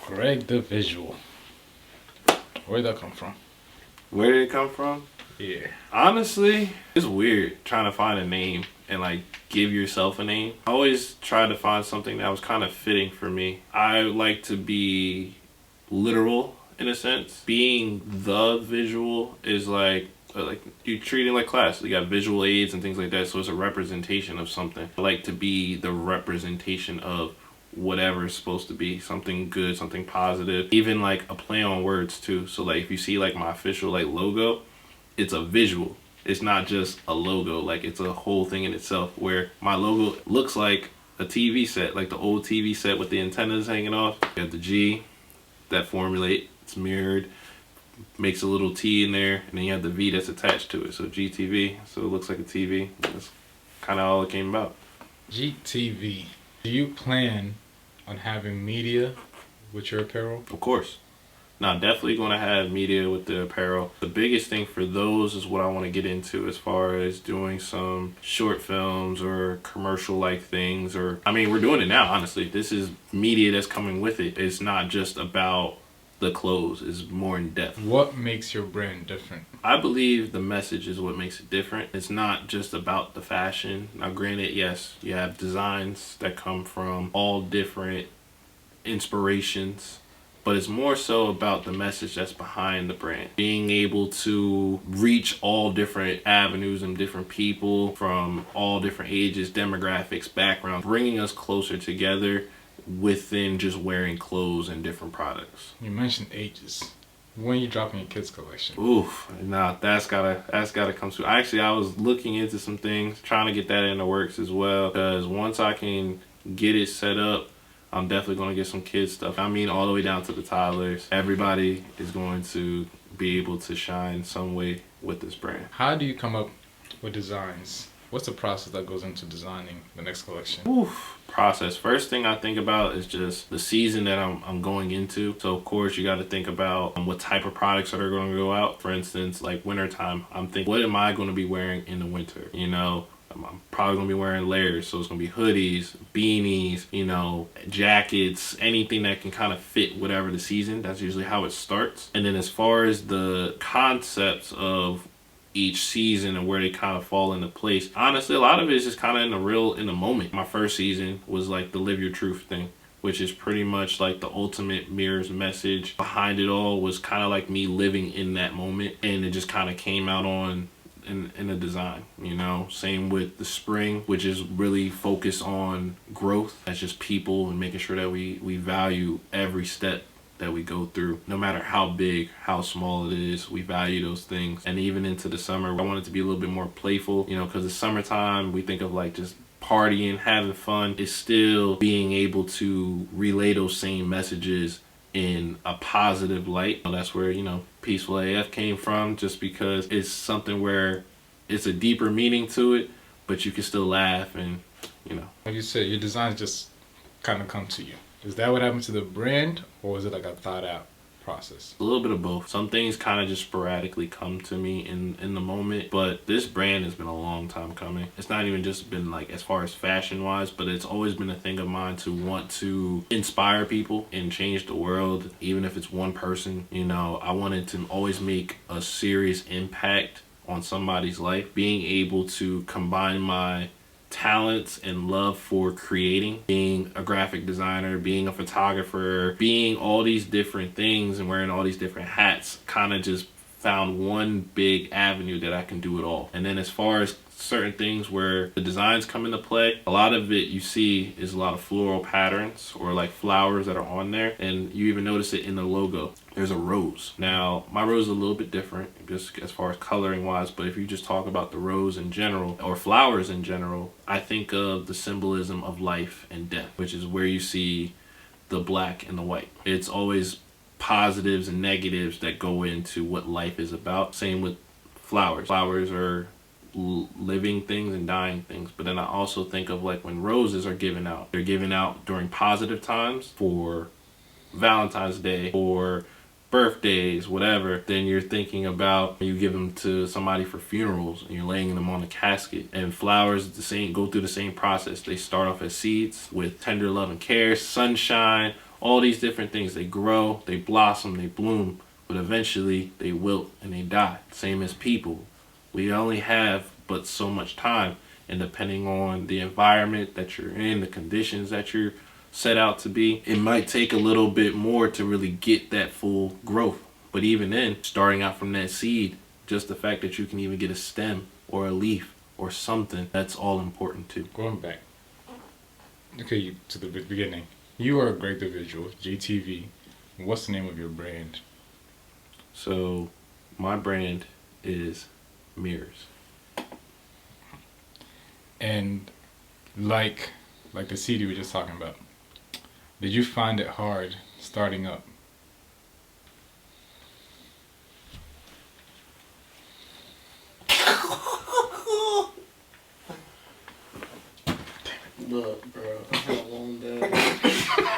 Greg the Visual. Where'd that come from? Where did it come from? Yeah. Honestly, it's weird trying to find a name and like give yourself a name. I always tried to find something that was kind of fitting for me. I like to be literal in a sense. Being the visual is like you treat it like class. You got visual aids and things like that, so it's a representation of something. I like to be the representation of whatever it's supposed to be, something good, something positive, even like a play on words too. So like if you see like my official like logo, it's a visual. It's not just a logo, like it's a whole thing in itself, where my logo looks like a TV set, like the old TV set with the antennas hanging off. You have the G that formulate, it's mirrored, makes a little T in there, and then you have the V that's attached to it, so GTV, so it looks like a TV. That's kind of all it came about. GTV. Do you plan on having media with your apparel? Of course. Now, definitely going to have media with the apparel. The biggest thing for those is what I want to get into as far as doing some short films or commercial-like things. Or I mean, we're doing it now, honestly. This is media that's coming with it. It's not just about the clothes. It's more in depth. What makes your brand different? I believe the message is what makes it different. It's not just about the fashion. Now, granted, yes, you have designs that come from all different inspirations, but it's more so about the message that's behind the brand. Being able to reach all different avenues and different people from all different ages, demographics, backgrounds, bringing us closer together within just wearing clothes and different products. You mentioned ages. When you dropping your kids collection? Oof, nah, that's gotta come soon. Actually, I was looking into some things, trying to get that in the works as well, because once I can get it set up, I'm definitely going to get some kids stuff. I mean, all the way down to the toddlers. Everybody is going to be able to shine some way with this brand. How do you come up with designs? What's the process that goes into designing the next collection? Oof, process. First thing I think about is just the season that I'm going into. So of course you got to think about what type of products that are going to go out. For instance, like wintertime, I'm thinking, what am I going to be wearing in the winter? You know, I'm probably going to be wearing layers. So it's going to be hoodies, beanies, you know, jackets, anything that can kind of fit whatever the season. That's usually how it starts. And then as far as the concepts of each season and where they kind of fall into place, honestly, a lot of it is just kind of in the moment. My first season was like the live your truth thing, which is pretty much like the ultimate mirrors message. Behind it all was kind of like me living in that moment, and it just kind of came out on in the design, you know. Same with the spring, which is really focused on growth. That's just people and making sure that we value every step that we go through, no matter how big, how small it is. We value those things. And even into the summer, I want it to be a little bit more playful, you know, because it's summertime. We think of like just partying, having fun. It's still being able to relay those same messages in a positive light. That's where, you know, Peaceful AF came from, just because it's something where it's a deeper meaning to it, but you can still laugh and, you know. Like you said, your designs just kind of come to you. Is that what happened to the brand, or is it like a thought out process? A little bit of both. Some things kind of just sporadically come to me in the moment, but this brand has been a long time coming. It's not even just been like as far as fashion wise, but it's always been a thing of mine to want to inspire people and change the world, even if it's one person. You know, I wanted to always make a serious impact on somebody's life. Being able to combine my talents and love for creating, being a graphic designer, being a photographer, being all these different things and wearing all these different hats, kind of just found one big avenue that I can do it all. And then as far as certain things where the designs come into play, a lot of it you see is a lot of floral patterns or like flowers that are on there, and you even notice it in the logo. There's a rose. Now, my rose is a little bit different just as far as coloring wise, but if you just talk about the rose in general or flowers in general, I think of the symbolism of life and death, which is where you see the black and the white. It's always positives and negatives that go into what life is about. Same with flowers. Flowers are living things and dying things, but then I also think of like when roses are given out, they're given out during positive times, for Valentine's Day or birthdays, whatever. Then you're thinking about you give them to somebody for funerals and you're laying them on a casket. And flowers go through the same process. They start off as seeds with tender love and care, sunshine, all these different things. They grow, they blossom, they bloom, but eventually they wilt and they die. Same as people. We only have but so much time, and depending on the environment that you're in, the conditions that you're set out to be, it might take a little bit more to really get that full growth. But even then, starting out from that seed, just the fact that you can even get a stem or a leaf or something, that's all important too. Going back, okay, to the beginning. You are a great individual, GTV. What's the name of your brand? So, my brand is mirrors. And like the seed you were just talking about, did you find it hard starting up? Look, bro, I had a long day.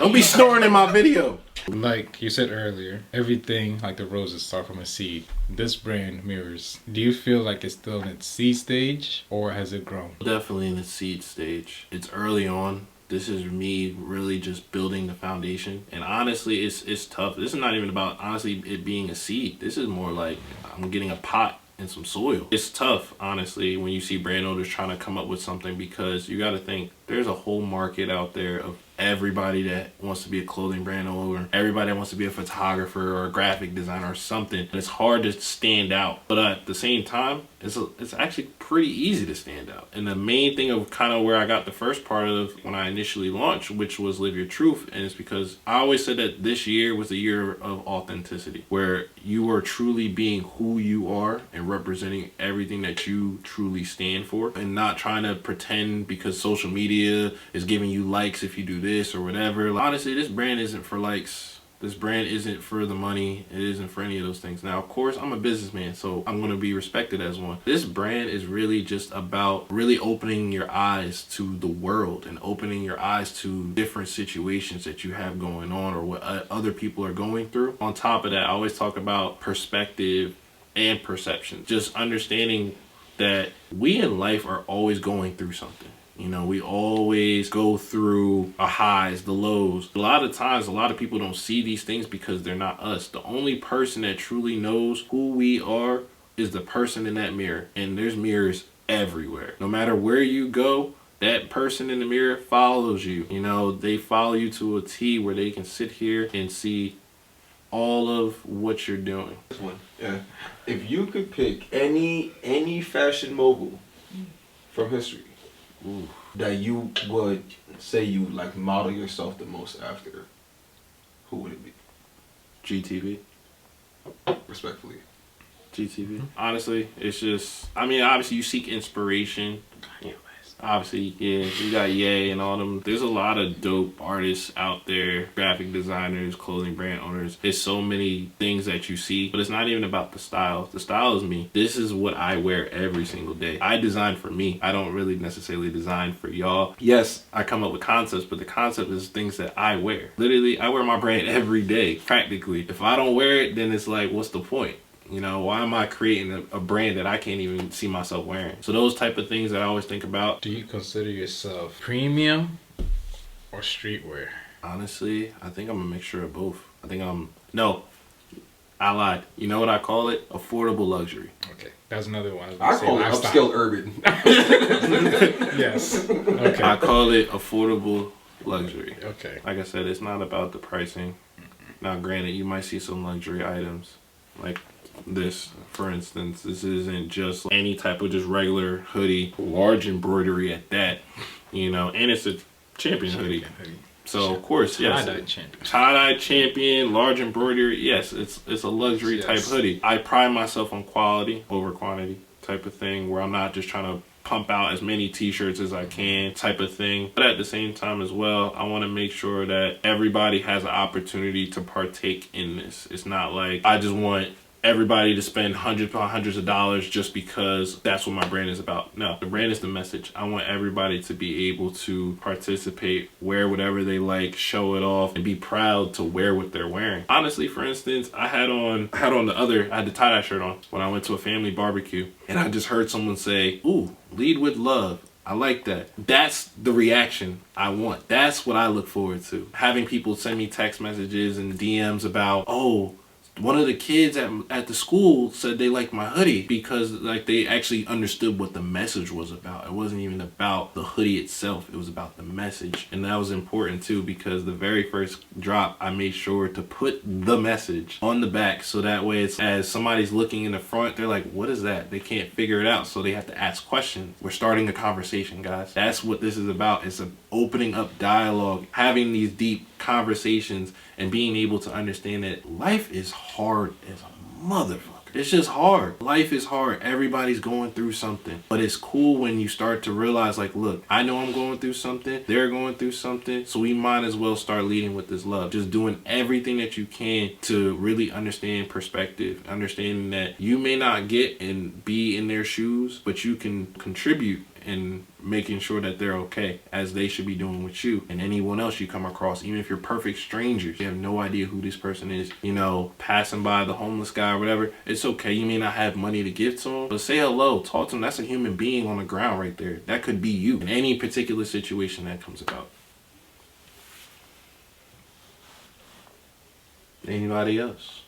Don't be snoring in my video. Like you said earlier, everything like the roses start from a seed. This brand, Mirrors, do you feel like it's still in its seed stage or has it grown? Definitely in the seed stage. It's early on. This is me really just building the foundation. And honestly, it's tough. This is not even about, honestly, it being a seed. This is more like I'm getting a pot and some soil. It's tough, honestly, when you see brand owners trying to come up with something, because you got to think there's a whole market out there of everybody that wants to be a clothing brand owner, everybody that wants to be a photographer or a graphic designer or something. And it's hard to stand out, but at the same time, it's actually pretty easy to stand out. And the main thing of kind of where I got the first part of when I initially launched, which was Live Your Truth, and it's because I always said that this year was a year of authenticity, where you are truly being who you are and representing everything that you truly stand for, and not trying to pretend because social media is giving you likes if you do this or whatever. Like, honestly, this brand isn't for likes. This brand isn't for the money. It isn't for any of those things. Now, of course, I'm a businessman, so I'm going to be respected as one. This brand is really just about really opening your eyes to the world and opening your eyes to different situations that you have going on or what other people are going through. On top of that, I always talk about perspective and perception. Just understanding that we in life are always going through something. You know, we always go through the highs, the lows. A lot of times, a lot of people don't see these things because they're not us. The only person that truly knows who we are is the person in that mirror. And there's mirrors everywhere. No matter where you go, that person in the mirror follows you. You know, they follow you to a T where they can sit here and see all of what you're doing. This one, yeah. If you could pick any fashion mogul from history, Ooh. that you would say you like model yourself the most after, who would it be? GTV. Respectfully. GTV. Honestly, it's just, I mean, obviously you seek inspiration. Obviously, yeah, you got Ye and all them. There's a lot of dope artists out there, graphic designers, clothing brand owners. There's so many things that you see, but it's not even about the style. The style is me. This is what I wear every single day. I design for me. I don't really necessarily design for y'all. Yes, I come up with concepts, but the concept is things that I wear. Literally, I wear my brand every day, practically. If I don't wear it, then it's like, what's the point? You know, why am I creating a brand that I can't even see myself wearing? So those type of things that I always think about. Do you consider yourself premium or streetwear? Honestly, I think I'm a mixture of both. No, I lied. You know what I call it? Affordable luxury. Okay, that's another one. I call it upscale urban. Yes. Okay. I call it affordable luxury. Okay. Like I said, it's not about the pricing. Now, granted, you might see some luxury items like this, for instance. This isn't just any type of just regular hoodie, large embroidery at that, you know, and it's a champion hoodie. So of course, yes, tie-dye champion, large embroidery. Yes, it's a luxury type hoodie. I pride myself on quality over quantity type of thing, where I'm not just trying to pump out as many t-shirts as I can type of thing. But at the same time as well, I want to make sure that everybody has an opportunity to partake in this. It's not like I just want everybody to spend hundreds of dollars just because that's what my brand is about. No, the brand is the message. I want everybody to be able to participate, wear whatever they like, show it off, and be proud to wear what they're wearing. Honestly, for instance, I had the tie-dye shirt on when I went to a family barbecue, and I just heard someone say, "Ooh, lead with love." I like that. That's the reaction I want. That's what I look forward to. Having people send me text messages and DMs about, oh, one of the kids at the school said they liked my hoodie because like they actually understood what the message was about. It wasn't even about the hoodie itself. It was about the message. And that was important too, because the very first drop, I made sure to put the message on the back. So that way it's, as somebody's looking in the front, they're like, what is that? They can't figure it out. So they have to ask questions. We're starting a conversation, guys. That's what this is about. It's opening up dialogue, having these deep conversations, and being able to understand that life is hard as a motherfucker. It's just hard. Life is hard. Everybody's going through something. But it's cool when you start to realize, like, look, I know I'm going through something. They're going through something. So we might as well start leading with this love. Just doing everything that you can to really understand perspective. Understanding that you may not get and be in their shoes, but you can contribute and making sure that they're okay, as they should be doing with you and anyone else you come across. Even if you're perfect strangers, you have no idea who this person is, you know, passing by the homeless guy or whatever, it's okay. You may not have money to give to them, but say hello, talk to them. That's a human being on the ground right there. That could be you in any particular situation that comes about. Anybody else?